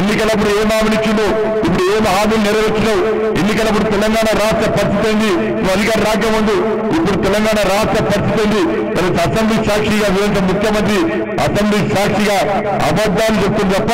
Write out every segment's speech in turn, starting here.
ఎన్నికలప్పుడు ఏం హామీలు ఇచ్చిందో, ఇప్పుడు ఏం హామీలు నెరవేర్చినావు, ఎన్నికలప్పుడు తెలంగాణ రాష్ట్ర పరిస్థితి ఏంది, అధికారం రాకముందు ఇప్పుడు తెలంగాణ రాష్ట్ర పరిస్థితి ఏంది. అసెంబ్లీ సాక్షిగా వీళ్ళ ముఖ్యమంత్రి అసెంబ్లీ సాక్షిగా అబద్ధాలు చెప్తుంది తప్ప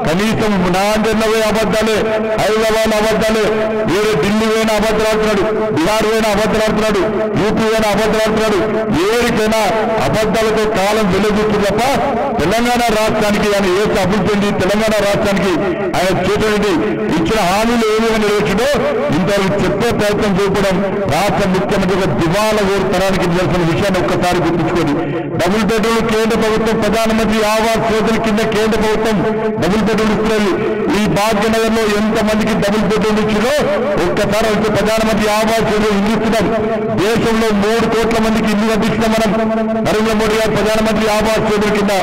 కనీసం నాందేళ్ళ అబద్ధాలే, హైదరాబాద్ అబద్ధాలే, వేరే ఢిల్లీ పోయినా అబద్ధాడుతున్నాడు, బీహార్ పోయినా అబద్ధాడుతున్నాడు, యూపీ పోయినా అబద్ధాడుతున్నాడు. ఏరికైనా అబద్ధాలతో కాలం వెలుగుతుంది తప్ప తెలంగాణ రాష్ట్రానికి ఆయన ఏ అభివృద్ధి ఉంది, తెలంగాణ రాష్ట్రానికి ఆయన చేసేది ఇచ్చిన హామీలు ఏమైనా నెరవేర్చడో ఇంతవరకు చెప్పే ప్రయత్నం చేయడం రాష్ట్ర ముఖ్యమంత్రి ఒక దివాలా తరానికి నిదర్శన విషయాన్ని ఒక్కసారి గుర్తుంచుకోండి. డబుల్ బెడ్రూమ్ కేంద్ర ప్రభుత్వం ప్రధానమంత్రి ఆవాస్ యోజన కింద కేంద్ర ప్రభుత్వం డబుల్ బెడ్రూమ్ ఇస్తున్నది. ఈ భాగ్యనగర్ లో ఎంత మందికి డబుల్ బెడ్రూమ్ ఇచ్చిందో ఒక్కసారి అయితే ప్రధానమంత్రి ఆవాస్ యోజన ఇల్లు ఇస్తున్నాం. దేశంలో 3 కోట్ల మందికి ఇల్లు అందిస్తున్నాం మనం. నరేంద్ర మోడీ గారు ప్రధానమంత్రి ఆవాస్ యోజన కింద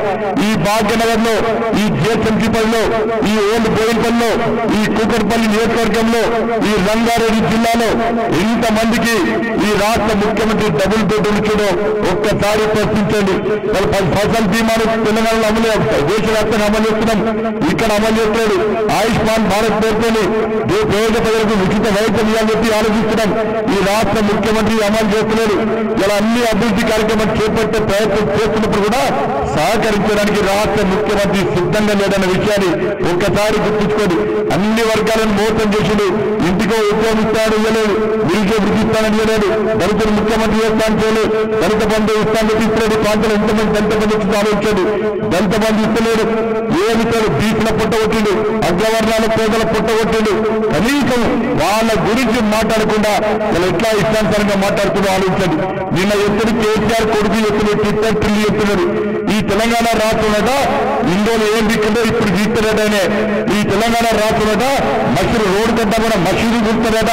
ఈ భాగ్యనగర్ లో, ఈ జిహెచ్ఎంసీపల్లిలో, ఈ ఓల్డ్ బోయిల్పల్లిలో, ఈ కూకట్పల్లి నియోజకవర్గంలో, ఈ రంగారెడ్డి జిల్లాలో ఎంతమందికి ఈ రాష్ట్ర ముఖ్యమంత్రి డబుల్ బెడ్రూమ్ ఇచ్చాడో ఒక్కసారి ప్రశ్నించండి. ఫసల్ బీమాను తెలంగాణలో అమలు దేశవ్యాప్తంగా అమలు చేస్తున్నాం, ఇక్కడ అమలు చేస్తున్నాడు. ఆయుష్మాన్ భారత్ పేరుతోని పేద ప్రజలకు ఉచిత వైద్యం ఇవ్వాలని చెప్పి ఆలోచిస్తున్నాం. ఈ రాష్ట్ర ముఖ్యమంత్రి అమలు చేస్తున్నాడు. ఇలా అన్ని అభివృద్ధి కార్యక్రమాలు చేపట్టే ప్రయత్నం చేస్తున్నప్పుడు కూడా సహకరించడానికి రాష్ట్ర ముఖ్యమంత్రి సిద్ధంగా లేదన్న విషయాన్ని ఒక్కసారి గుర్తుంచుకోండి. అన్ని వర్గాలను మోసం చేసిండు. ఇంటికో ఉద్యోగం ఇస్తాడు ఇవ్వలేదు, నిరుద్యోగ వృద్ధి ఇస్తానని ఇవ్వలేదు, దళితులు ముఖ్యమంత్రి చేస్తాను చేయలేదు, దళిత బంధు ఇస్తాను ఇస్తలేడు. ప్రాంతంలో ఎంతమంది దళిత బంధు ఇచ్చింది ఆలోచించాడు. దళిత బంధు ఇస్తలేడు, ఏమిస్తాడు, బీచ్ల పుట్టగొట్టిండు, అగ్రవర్ణాల పేదల పుట్టగొట్టిండు. కనీసం వాళ్ళ గురించి మాట్లాడకుండా వాళ్ళు ఎట్లా ఇష్టానుసారంగా మాట్లాడుతుందో ఆలోచించండి. నిన్న ఎత్తుడు కేసీఆర్ కొడుకు ఎత్తుడు ట్విట్టర్ టిల్లి ఎత్తున్నాడు. ఈ తెలంగాణ రాష్ట్రంలో ఇందులో ఏం దిక్కుందో ఇప్పుడు గీస్తున్నాడనే. ఈ తెలంగాణ రాష్ట్రంలో మసీదు రోడ్డు కట్టబడ మసీదు కూర్చున్నాడట,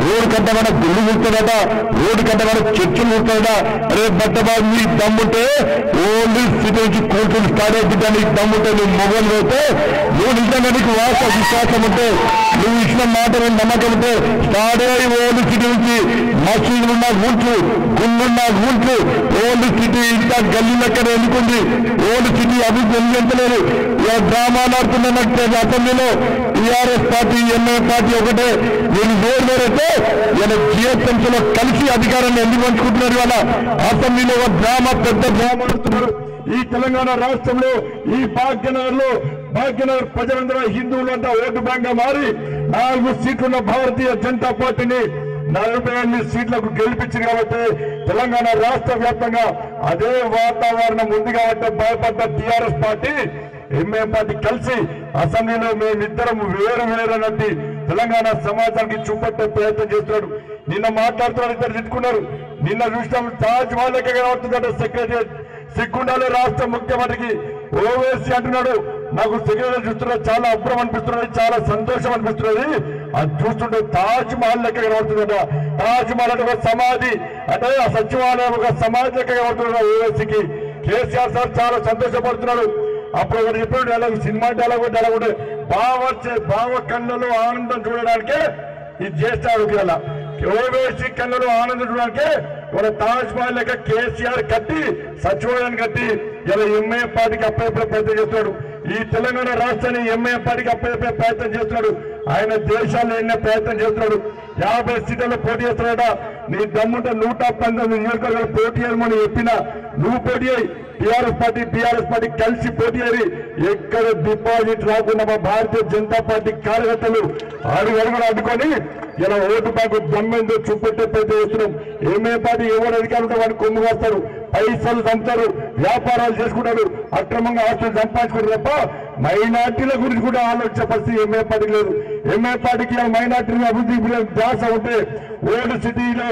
రోడ్డు కట్టబడ గుళ్ళు కూర్చున్నాడట, రోడ్డు కట్టబడ చర్చలు కూర్చున్నాడట. అరే బట్టబాబు నీ దమ్ముంటే ఓన్లీ సిటీ నుంచి కోర్టులు స్టార్ట్ అవుతుంటా, నీకు దమ్ముంటే నువ్వు మొబైల్ అయితే నువ్వు నిజంగా నీకు విశ్వాసం ఉంటే, నువ్వు ఇచ్చిన మాట నమ్మకం ఉంటే స్టార్ట్ అయ్యి ఓన్లీ సిటీ నుంచి మసీదులున్న ఊట్లు, గుళ్ళున్న ఊట్లు, ఓన్లీ సిటీ ఇంకా గల్లీలెక్కడ ఎన్నుకుంది, ఓన్లీ సిటీ అభివృద్ధి ఎందుకంటలేదు. ఇలా డ్రామాలు ఆడుతున్నట్టే అసెంబ్లీలో టీఆర్ఎస్ పార్టీ ఎంఏ పార్టీ ఒకటే. వీళ్ళు వేరువేరైతే ఇలా జిహెచ్ఎంసీలో కలిసి అధికారాన్ని ఎందుకు పంచుకుంటున్నారు. ఇవాళ అసెంబ్లీలో ఒక డ్రామా, పెద్ద డ్రామా ఆడుతున్నారు. ఈ తెలంగాణ రాష్ట్రంలో ఈ భాగ్యనగర్ ప్రజలందరూ హిందువులు అంతా ఓటు బ్యాంక్ గా మారి 4 సీట్లున్న భారతీయ జనతా పార్టీని 48 సీట్లకు గెలిపించింది. కాబట్టి తెలంగాణ రాష్ట్ర వ్యాప్తంగా అదే వాతావరణం ఉంది. కాబట్టి భయపడ్డ టీఆర్ఎస్ పార్టీ ఎంఏ పార్టీ కలిసి అసెంబ్లీలో మేమిద్దరం వేరు తెలంగాణ సమాజానికి చూపట్టే ప్రయత్నం చేస్తున్నాడు. నిన్న మాట్లాడుతున్నారు, ఇద్దరు తిట్టుకున్నారు. నిన్న చూసినాం తాజ్ మహల్ లెక్క కనబడుతుందట సెక్రటరీ. సిగ్గుండాలి రాష్ట్ర ముఖ్యమంత్రికి. ఓవైసీ అంటున్నాడు, నాకు సెక్రటరీ చూస్తున్నది చాలా అభ్రం అనిపిస్తున్నది, చాలా సంతోషం అనిపిస్తున్నది. అది చూస్తుంటే తాజ్ మహల్ లెక్క కనబడుతుందట. తాజ్ మహల్ అంటే ఒక సమాధి, అంటే ఆ సచివాలయం ఒక సమాధి లెక్క కనబడుతున్నాడు ఓవైసీకి. కేసీఆర్ సార్ చాలా సంతోషపడుతున్నాడు. అప్పుడు ఒకటి చెప్పాడు డైలాగ్, సినిమా డైలాగ్ ఉంటే బావ కళ్ళలో ఆనందం చూడడానికే ఇది చేస్తాడు. ఇలా ఓవైసీ కళ్ళలో ఆనందం చూడడానికే వాళ్ళ తాజ్ మహల్ లెక్క కేసీఆర్ కట్టి సచివాలయాన్ని కట్టి ఇలా ఎంఏ పార్టీకి అప్పయ్యే ప్రయత్నం చేస్తున్నాడు. ఈ తెలంగాణ రాష్ట్రాన్ని ఎంఏ పార్టీకి అప్పయ్యే ప్రయత్నం చేస్తున్నాడు. ఆయన దేశాల్లో ఎన్నే ప్రయత్నం చేస్తున్నాడు. 50 సీట్లలో పోటీ చేస్తున్నాడ. నీ దమ్ముంటే 119 నియోజకవర్గాలు పోటీ చేయమని చెప్పినా నువ్వు పోటీ అయ్యి బీఆర్ఎస్ పార్టీ కలిసి పోటీ అయ్యి ఎక్కడ డిపాజిట్ రాకుండా మా భారతీయ జనతా పార్టీ కార్యకర్తలు అడుగులు అడ్డుకొని ఇలా ఓటు బ్యాంకు దమ్మెందో చూపెట్టే ప్రయత్నం చేస్తున్నాం. ఎంఏ పార్టీ ఎవరు అధికారులు వాడిని కొమ్ము వేస్తారు, పైసలు చంపుతారు, వ్యాపారాలు చేసుకుంటారు, అక్రమంగా ఆస్తులు సంపాదించుకుంటారు తప్ప మైనార్టీల గురించి కూడా ఆలోచించే పరిస్థితి ఎంఏ పార్టీకి లేదు. ఎంఏ పార్టీకి మైనార్టీల అభివృద్ధి ధ్యాస ఉంటే ఓల్డ్ సిటీలో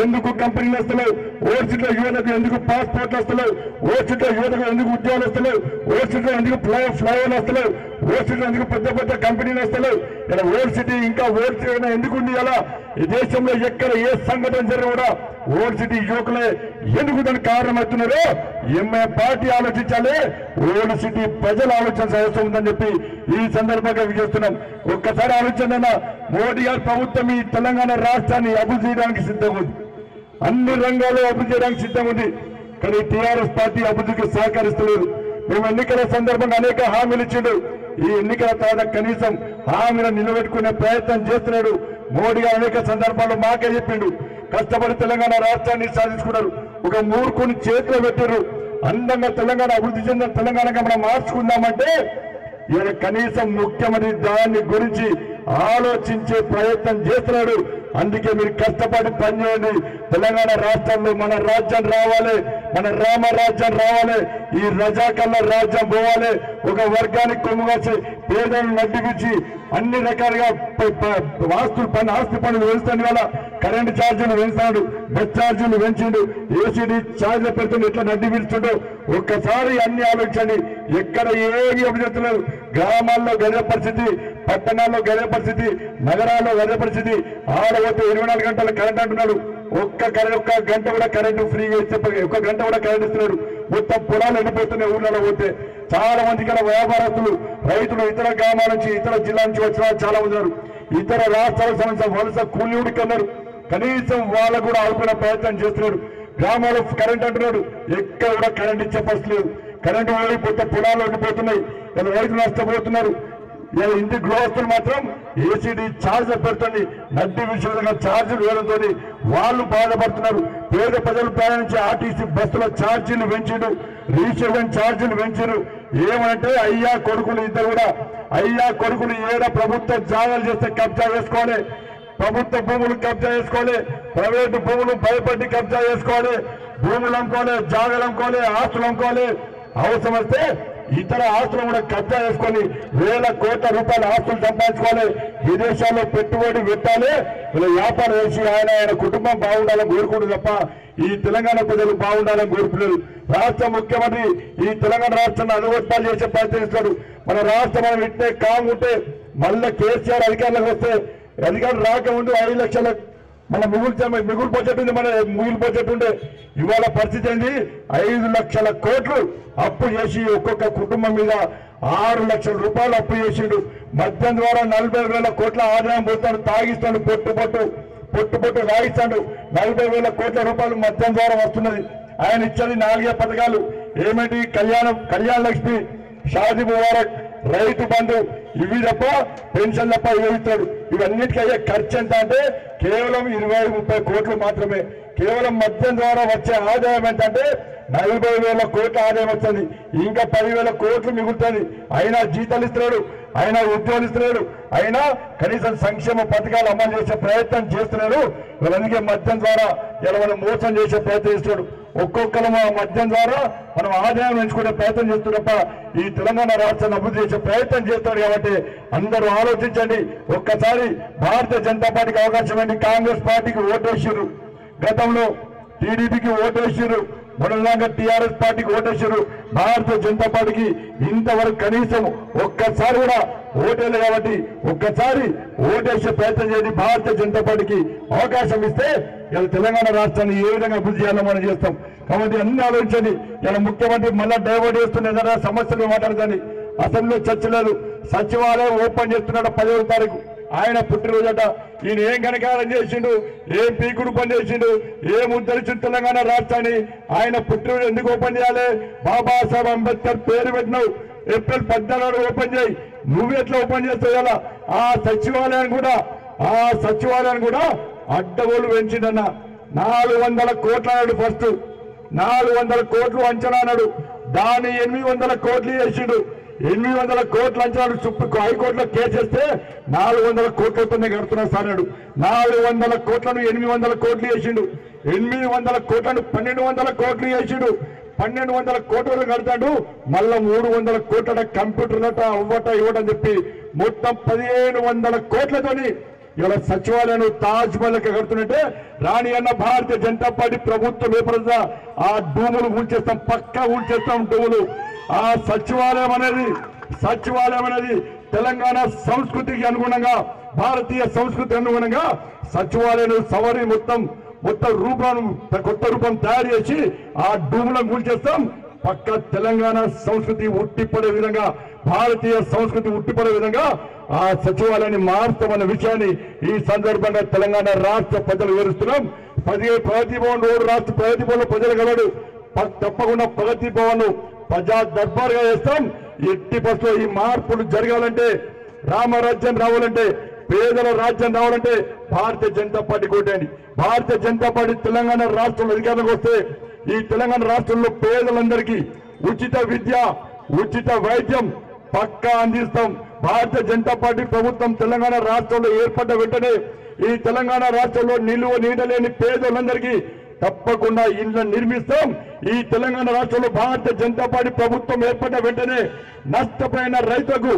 ఎందుకు కంపెనీలు వస్తలేవు, ఓల్డ్ సిటీలో యువతకు ఎందుకు పాస్పోర్ట్లు వస్తలేవు, ఓల్డ్ సిటీలో యువతకు ఎందుకు ఉద్యోగాలు వస్తలేవు, ఓల్డ్ సిటీలో ఎందుకు ఫ్లైఓవర్లు వస్తలేవు, ఓల్డ్ సిటీలో ఎందుకు పెద్ద కంపెనీలు వస్తలేవు. ఇలా ఓల్డ్ సిటీ ఇంకా ఓల్డ్ సిటీ ఎందుకు ఉంది? అలా ఈ దేశంలో ఎక్కడ ఏ సంఘటన జరిగినా కూడా ఓల్డ్ సిటీ యువకులే ఎందుకు దానికి కారణమవుతున్నారో ఎంఏ పార్టీ ఆలోచించాలి, ఓల్డ్ సిటీ ప్రజలు ఆలోచించాల్సిన అవసరం ఉందని చెప్పి ఈ సందర్భంగా చేస్తున్నాం. ఒక్కసారి ఆలోచన, మోడీ గారి ప్రభుత్వం ఈ తెలంగాణ రాష్ట్రాన్ని అభివృద్ధి చేయడానికి సిద్ధంగా ఉంది, అన్ని రంగాల్లో అభివృద్ధి చేయడానికి సిద్ధంగా ఉంది. కానీ టీఆర్ఎస్ పార్టీ అభివృద్ధికి సహకరిస్తలేదు. మేము ఎన్నికల సందర్భంగా అనేక హామీలు ఇచ్చిండు. ఈ ఎన్నికల తర్వాత కనీసం హామీలను నిలబెట్టుకునే ప్రయత్నం చేస్తున్నాడు. మోడీ గారు అనేక సందర్భాల్లో మాకే చెప్పిండు, కష్టపడి తెలంగాణ రాష్ట్రాన్ని సాధించుకున్నారు. ఒక మూర్ఖుని చేతిలో పెట్టారు. అందంగా తెలంగాణ అభివృద్ధి చెందిన తెలంగాణగా మనం మార్చుకుందామంటే ఈయన కనీసం ముఖ్యమంత్రి దాని గురించి ఆలోచించే ప్రయత్నం చేస్తున్నాడు. అందుకే మీరు కష్టపడి పనిచేయండి. తెలంగాణ రాష్ట్రంలో మన రాజ్యం రావాలి, మన రామరాజ్యం రావాలి, ఈ రజాకల్ల రాజ్యం పోవాలి. ఒక వర్గానికి కొమ్ముగాసి పేదలను నడ్డిపించి అన్ని రకాలుగా ఆస్తి పనులు పెంచుతాడు. వల్ల కరెంటు ఛార్జీలు పెంచుతాడు, బస్ ఛార్జీలు పెంచిండు, ఏసీడీ ఛార్జీలు పెడుతుండే ఇట్లా నడ్డి పిలుస్తుండో ఒక్కసారి అన్ని ఆలోచించండి. ఎక్కడ ఏమి అభివృద్ధులు, గ్రామాల్లో గదే పరిస్థితి, పట్టణాల్లో గదే పరిస్థితి, నగరాల్లో గదే పరిస్థితి. ఆడపోతే 24 గంటల కరెంట్ అంటున్నాడు. ఒక్క గంట కూడా కరెంటు ఫ్రీగా ఇస్తే ఒక్క గంట కూడా కరెంట్ ఇస్తున్నాడు. మొత్తం పొలాలు ఎండిపోతున్నాయి. ఊళ్ళలో పోతే చాలా మంది ఇక్కడ వ్యాపారస్తులు, రైతులు ఇతర గ్రామాల నుంచి ఇతర జిల్లా నుంచి వచ్చిన చాలా మంది ఉన్నారు. ఇతర రాష్ట్రాలకు సంబంధించిన వలస కూలీడికి అన్నారు. కనీసం వాళ్ళకు కూడా ఆడుకునే ప్రయత్నం చేస్తున్నాడు. గ్రామాల్లో కరెంట్ అంటున్నాడు. ఎక్కడ కూడా కరెంట్ ఇచ్చే పరిస్థితి లేదు. కరెంటు వెళ్ళిపోతే పొలాలు ఎండిపోతున్నాయి. ఇలా రైతులు నష్టపోతున్నారు. ఇంటి గృహస్థులు మాత్రం ఏసీడీ ఛార్జ్ పెడుతుంది. నడ్డి విషయంగా ఛార్జీలు వేయడంతో వాళ్ళు బాధపడుతున్నారు. పేద ప్రజలు ప్రయాణించే ఆర్టీసీ బస్సుల ఛార్జీలు పెంచిండు, రిజిస్ట్రేషన్ ఛార్జీలు పెంచారు. ఏమంటే అయ్యా కొడుకులు ఇద్దరు కూడా, అయ్యా కొడుకులు ఏడ ప్రభుత్వ జాగాలు చేస్తే కబ్జా చేసుకోవాలి, ప్రభుత్వ భూములు కబ్జా చేసుకోవాలి, ప్రైవేటు భూములు భయపడి కబ్జా చేసుకోవాలి, భూములు అమ్ముకోవాలి, జాగాలు అమ్ముకోవాలి, ఆస్తులు అమ్ముకోవాలి. అవసరం వస్తే ఇతర ఆస్తులు కూడా కబ్జా చేసుకొని వేల కోట్ల రూపాయల ఆస్తులు సంపాదించుకోవాలి, విదేశాల్లో పెట్టుబడి పెట్టాలి. ఇలా వ్యాపారం చేసి ఆయన కుటుంబం బాగుండాలని కోరుకుంటుంది తప్ప ఈ తెలంగాణ ప్రజలు బాగుండాలని కోరుకున్నారు. రాష్ట్ర ముఖ్యమంత్రి ఈ తెలంగాణ రాష్ట్రాన్ని అనుగొట్టాలు చేసే ప్రయత్నిస్తాడు. మన రాష్ట్రం మనం ఇట్టే కాముంటే మళ్ళీ కేసీఆర్ అధికారులకు వస్తే అధికారులు రాకముందు 5 లక్షల మన మిగులు బడ్జెట్ ఉంది, మన మిగులు బడ్జెట్ ఉండే. ఇవాళ పరిస్థితి ఏంటి? 5 లక్షల కోట్లు అప్పు చేసి ఒక్కొక్క కుటుంబం మీద 6 లక్షల రూపాయలు అప్పు చేసిండు. మద్యం ద్వారా 40,000 కోట్ల ఆదాయం పోతాడు, తాగిస్తాడు, పొట్టు తాగిస్తాడు. 40,000 కోట్ల రూపాయలు మద్యం ద్వారా వస్తున్నది. ఆయన ఇచ్చేది 4 పథకాలు ఏమిటి? కళ్యాణ లక్ష్మి, షాదీ ముబారక్, రైతు బంధు, ఇవి తప్ప పెన్షన్ తప్ప ఇస్తాడు. ఇవన్నిటికీ అయ్యే ఖర్చు ఎంత అంటే కేవలం 20-30 కోట్లు మాత్రమే. కేవలం మద్యం ద్వారా వచ్చే ఆదాయం ఏంటంటే 40,000 కోట్ల ఆదాయం వస్తుంది. ఇంకా 10,000 కోట్లు మిగులుతుంది. అయినా జీతాలు ఇస్తున్నాడు, అయినా ఉద్యోగాలు ఇస్తున్నాడు, అయినా కనీసం సంక్షేమ పథకాలు అమలు చేసే ప్రయత్నం చేస్తున్నాడు. అందుకే మద్యం ద్వారా ఇలా మనం మోసం చేసే ప్రయత్నం చేస్తున్నాడు. ఒక్కొక్కరు మద్యం ద్వారా మనం ఆదాయం పెంచుకునే ప్రయత్నం చేస్తున్నప్ప ఈ తెలంగాణ రాష్ట్రాన్ని అభివృద్ధి చేసే ప్రయత్నం చేస్తాడు. కాబట్టి అందరూ ఆలోచించండి. ఒక్కసారి భారతీయ జనతా పార్టీకి అవకాశం ఏంటి? కాంగ్రెస్ పార్టీకి ఓటేసారు, గతంలో టీడీపీకి ఓటేసారు, మొదలుగా టీఆర్ఎస్ పార్టీకి ఓటేసారు. భారతీయ జనతా పార్టీకి ఇంతవరకు కనీసం ఒక్కసారి కూడా ఓటేలేదు. కాబట్టి ఒక్కసారి ఓటేసే ప్రయత్నం చేయండి. భారతీయ జనతా పార్టీకి అవకాశం ఇస్తే ఇలా తెలంగాణ రాష్ట్రాన్ని ఏ విధంగా అభివృద్ధి చేయాలో మనం చేస్తాం. కాబట్టి అన్ని ఆలోచించండి. ఇలా ముఖ్యమంత్రి మళ్ళా డైవర్ట్ చేస్తున్న ఏదైనా సమస్యలు మాట్లాడదని అసెంబ్లీలో చర్చ లేదు. సచివాలయం ఓపెన్ చేస్తున్నాడు 10వ తారీఖు. ఆయన పుట్టినరోజట. ఈయన ఏం కనకారం చేసిండు, ఏం పీకుడు పని చేసిండు, ఏం ఉద్ధరించిండు తెలంగాణ రాష్ట్రాన్ని? ఆయన పుట్టినరోజు ఎందుకు ఓపెన్ చేయాలి? బాబాసాహెబ్ అంబేద్కర్ పేరు పెట్టినావు, ఏప్రిల్ 14 ఓపెన్ చేయి. నువ్వు ఎట్లా ఓపెన్ చేస్తావు? ఇలా ఆ సచివాలయాన్ని కూడా అడ్డగోలు పెంచిండన్న. 400 కోట్లు అన్నాడు. ఫస్ట్ 400 కోట్లు అంచనా అన్నాడు. దాన్ని 800 కోట్లు చేసిండు. 800 కోట్లు అంచనాడు. హైకోర్టులో కేసేస్తే 400 కోట్లతోనే కడుతున్నా సార్ అన్నాడు. 400 కోట్లను 800 కోట్లు చేసిండు. 800 కోట్లను 1200 కోట్లు చేసిండు. 1200 కోట్లు కడతాడు. మళ్ళా 300 కోట్ల కంప్యూటర్లట ఇవ్వటం చెప్పి మొత్తం 1500 కోట్లతోని ఇలా సచివాలయాన్ని తాజ్ మహల్ కడుతున్నట్టే రాణి అన్న భారతీయ జనతా పార్టీ ప్రభుత్వం ఏర్పడుతుందా ఆ భూములు ఊడ్చేస్తాం, పక్కా ఊడ్చేస్తాం భూములు. ఆ సచివాలయం అనేది తెలంగాణ సంస్కృతికి అనుగుణంగా, భారతీయ సంస్కృతి అనుగుణంగా సచివాలయం సవరి మొత్తం కొత్త రూపం తయారు చేసి ఆ భూములను కూల్చేస్తాం. పక్క తెలంగాణ సంస్కృతి ఉట్టిపడే విధంగా, భారతీయ సంస్కృతి ఉట్టిపడే విధంగా ఆ సచివాలయాన్ని మారుస్తామన్న విషయాన్ని ఈ సందర్భంగా తెలంగాణ రాష్ట్ర ప్రజలు వివరిస్తున్నాం. ప్రగతి భవన్ రోడ్డు రాష్ట్ర ప్రగతి భవన్ ప్రజలు కలడు. తప్పకుండా ప్రగతి భవన్ ప్రజా దర్బార్గా చేస్తాం. ఎట్టి పరిస్థితుల్లో ఈ మార్పులు జరగాలంటే, రామరాజ్యం రావాలంటే, పేదల రాజ్యం రావాలంటే భారతీయ జనతా పార్టీ కోటండి. భారతీయ జనతా పార్టీ తెలంగాణ రాష్ట్రంలో అధికారంలోకి వస్తే ఈ తెలంగాణ రాష్ట్రంలో పేదలందరికీ ఉచిత విద్య, ఉచిత వైద్యం పక్కా అందిస్తాం. భారతీయ జనతా పార్టీ ప్రభుత్వం తెలంగాణ రాష్ట్రంలో ఏర్పడ్డ వెంటనే ఈ తెలంగాణ రాష్ట్రంలో నిలువ నీడలేని పేదలందరికీ తప్పకుండా ఇళ్లను నిర్మిస్తాం. ఈ తెలంగాణ రాష్ట్రంలో భారతీయ జనతా పార్టీ ప్రభుత్వం ఏర్పడ్డ వెంటనే నష్టపోయిన రైతులకు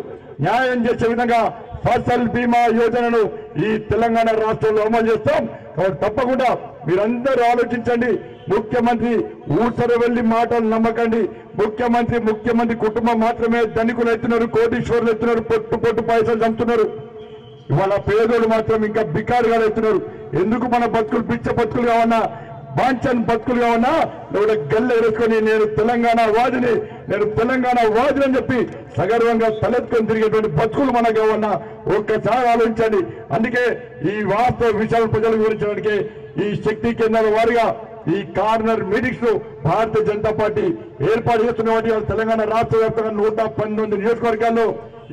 న్యాయం చేసే విధంగా ఫసల్ బీమా యోజనను ఈ తెలంగాణ రాష్ట్రంలో అమలు చేస్తాం. కాబట్టి తప్పకుండా మీరందరూ ఆలోచించండి. ముఖ్యమంత్రి ఊసర వెళ్లి మాటలు నమ్మకండి. ముఖ్యమంత్రి కుటుంబం మాత్రమే ధనికులు అవుతున్నారు, కోటీశ్వరులు అవుతున్నారు, పొట్టు పైసలు చంపుతున్నారు. ఇవాళ పేదోళ్ళు మాత్రం ఇంకా బికారుగా అవుతున్నారు. ఎందుకు మన బతుకులు పిచ్చ బతుకులు కావన్నా, బాంఛన్ బతుకులు కావన్నా లేదా గల్లె వేసుకొని నేను తెలంగాణ వాదిని అని చెప్పి సగర్వంగా తలెత్తుకొని తిరిగేటువంటి బతుకులు మనకు కావన్నా ఒక్కసారి ఆలోచించండి. అందుకే ఈ వాస్తవ విషయాలు ప్రజలకు వివరించడానికి ఈ శక్తి కేంద్రాల వారిగా ఈ కార్నర్ మీటింగ్స్ ను భారతీయ జనతా పార్టీ ఏర్పాటు చేస్తున్న తెలంగాణ రాష్ట్ర వ్యాప్తంగా 119 నియోజకవర్గాల్లో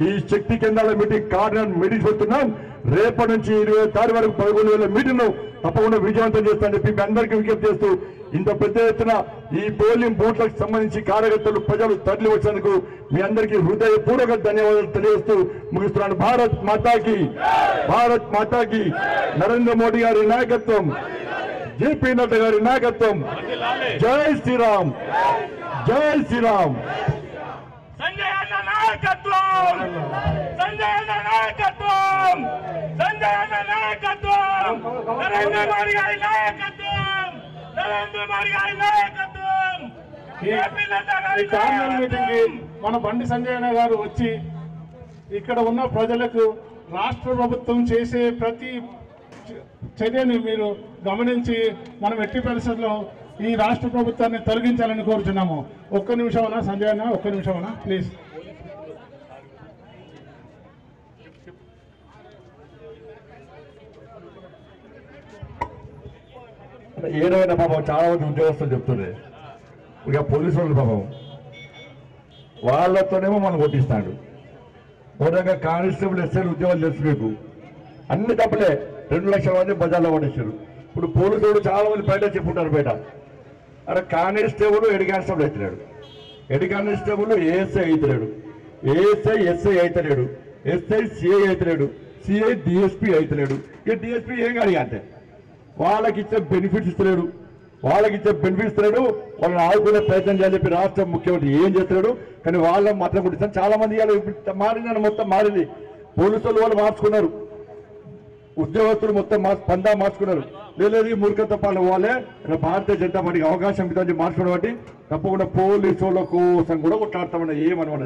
ఈ శక్తి కేంద్రాల మీటింగ్ కార్నర్ మీటింగ్స్ వస్తున్నాం. రేపటి నుంచి 20 తారీఖు వరకు 11,000 మీటింగ్ ను తప్పకుండా విజయవంతం చేస్తానని చెప్పి మీ అందరికీ విజ్ఞప్తి చేస్తూ ఇంత పెద్ద ఎత్తున ఈ పోలింగ్ బూత్లకు సంబంధించి కార్యకర్తలు ప్రజలు తరలి వచ్చినందుకు మీ అందరికీ హృదయపూర్వక ధన్యవాదాలు తెలియజేస్తూ ముగిస్తున్నాను. భారత్ మాతాకి నరేంద్ర మోడీ గారి నాయకత్వం, జేపీ నడ్డా గారి నాయకత్వం. జై శ్రీరామ్. సంజయ్ అన్న నాయకత్వం, నరేంద్ర మోడీ గారి నాయకత్వం, ఈ కార్నర్ మీటింగ్ కి మన బండి సంజయ్ అన్న గారు వచ్చి ఇక్కడ ఉన్న ప్రజలకు రాష్ట్ర ప్రభుత్వం చేసే ప్రతి చర్యని మీరు గమనించి మనం ఎట్టి పరిస్థితుల్లో ఈ రాష్ట్ర ప్రభుత్వాన్ని తొలగించాలని కోరుచున్నాము. ఒక్క నిమిషమన్నా సంజయ్ అన్న, ఒక్క నిమిషమన్నా ప్లీజ్. ఏదైనా పాపం చాలా మంది ఉద్యోగస్తులు చెప్తుండే, ఇక పోలీసు వాళ్ళు పాపం వాళ్ళతోనేమో మనం కొట్టిస్తాడు. మూలంగా కానిస్టేబుల్ ఎస్ఐలు ఉద్యోగాలు తెలుసు మీకు, అన్ని తప్పలే. 2 లక్షల మంది బజార్లో పడేశారు. ఇప్పుడు పోలీసులు చాలా మంది బయట చెప్పుకుంటారు. బయట అక్కడ కానిస్టేబుల్ హెడ్ కానిస్టేబుల్ అవుతున్నాడు, హెడ్ కానిస్టేబుల్ ఏఎస్ఐ అవుతున్నాడు, ఏఎస్ఐ ఎస్ఐ అవుతున్నాడు, ఎస్ఐ సిఐ అవుతున్నాడు, సిఐ డిఎస్పీ అవుతున్నాడు. ఇక డిఎస్పీ ఏం కాదు అంటే వాళ్ళకి ఇచ్చే బెనిఫిట్స్ ఇస్తున్నాడు, వాళ్ళని ఆదుకునే ప్రయత్నం చేయాలని చెప్పి రాష్ట్ర ముఖ్యమంత్రి ఏం చేస్తున్నాడు. కానీ వాళ్ళని మాత్రం కొట్టిస్తాను. చాలా మంది మారిందని మొత్తం మారింది. పోలీసులు వాళ్ళు మార్చుకున్నారు, ఉద్యోగస్తులు మొత్తం పందా మార్చుకున్నారు. లేదు ఈ మూర్ఖత పాలన వాళ్ళే భారతీయ జనతా పార్టీకి అవకాశం ఇద్దామని మార్చుకోవడం బట్టి తప్పకుండా పోలీసు వాళ్ళ కోసం కూడా కొట్లాడతామని ఏమనమాట.